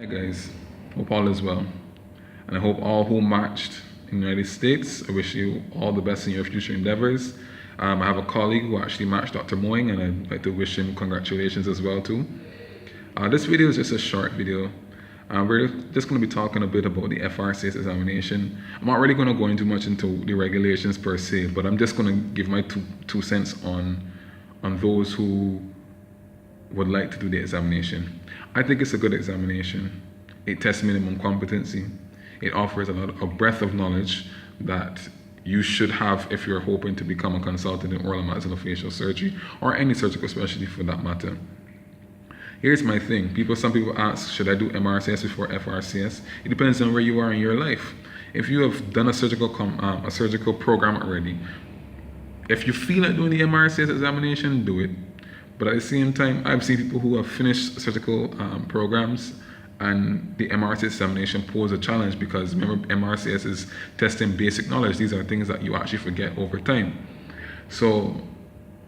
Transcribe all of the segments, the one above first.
Hi guys, hope all is well, and I hope all who marched in the United States, I wish you all the best in your future endeavors. I have a colleague who actually marched, Dr. Moing, and I'd like to wish him congratulations as well too. This video is just a short video. We're just going to be talking a bit about the FRCs examination. I'm not really going to go into much into the regulations per se, but I'm just going to give my two cents on those who would like to do the examination. I think it's a good examination. It tests minimum competency. It offers a breadth of knowledge that you should have if you're hoping to become a consultant in oral and maxillofacial surgery, or any surgical specialty for that matter. Here's my thing. Some people ask, should I do Mrcs before FRCs? It depends on where you are in your life. If you have done a surgical program already, if you feel like doing the Mrcs examination, do it. But at the same time, I've seen people who have finished surgical programs and the Mrcs examination pose a challenge, because remember, Mrcs is testing basic knowledge. These are things that you actually forget over time. So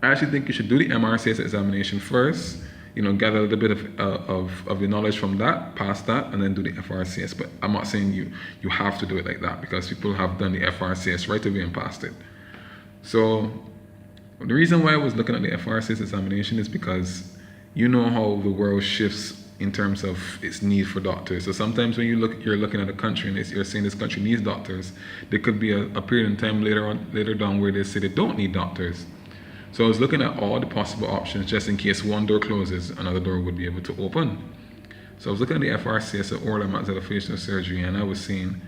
I actually think you should do the Mrcs examination first, gather a little bit of the knowledge from that, pass that, and then do the FRCs. But I'm not saying you have to do it like that, because people have done the FRCs right away and passed it. So the reason why I was looking at the FRCs examination is because you know how the world shifts in terms of its need for doctors. So sometimes when you're looking at a country and you're saying this country needs doctors, there could be a period in time later down where they say they don't need doctors. So I was looking at all the possible options just in case one door closes, another door would be able to open. So I was looking at the FRCs, the oral and maxillofacial surgery, and I was saying,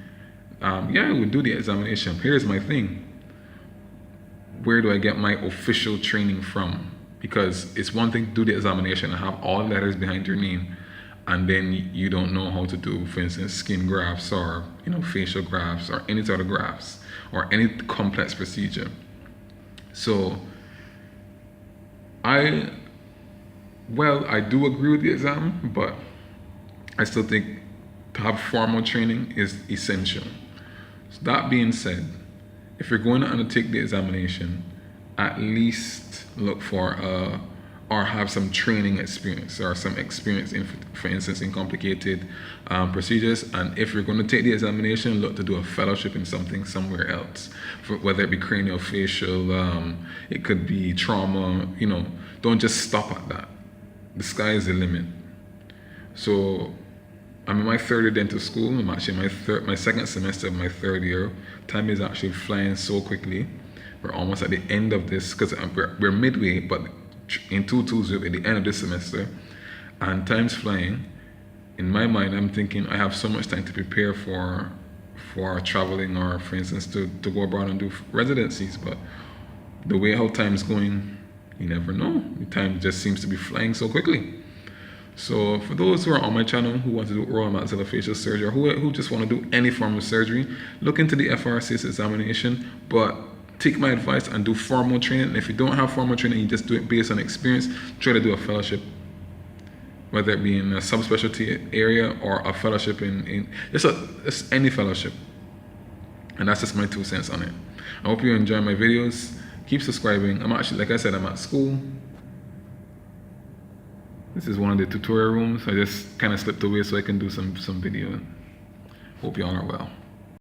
yeah, I would do the examination. Here's my thing. Where do I get my official training from? Because it's one thing to do the examination and have all letters behind your name, and then you don't know how to do, for instance, skin grafts or facial grafts or any sort of grafts or any complex procedure. So I do agree with the exam, but I still think to have formal training is essential. So that being said, if you're going to undertake the examination, at least look for or have some training experience, or some experience in, for instance, in complicated procedures. And if you're going to take the examination, look to do a fellowship in something somewhere else, whether it be craniofacial, it could be trauma. Don't just stop at that. The sky is the limit. So I'm in my third year dental school. I'm actually in my second semester of my third year. Time is actually flying so quickly. We're almost at the end of this, because we're midway, but in 2 tools we're at the end of this semester, and time's flying. In my mind, I'm thinking I have so much time to prepare for traveling, or for instance to go abroad and do residencies. But the way how time's going, you never know. The time just seems to be flying so quickly. So for those who are on my channel who want to do oral and maxillofacial surgery, or who just want to do any form of surgery, look into the FRCs examination, but take my advice and do formal training. And if you don't have formal training, you just do it based on experience, try to do a fellowship, whether it be in a subspecialty area or a fellowship in just any fellowship. And that's just my 2 cents on it. I hope you enjoy my videos. Keep subscribing. I'm actually, like I said, I'm at school. This is one of the tutorial rooms. I just kind of slipped away so I can do some video. Hope you all are well.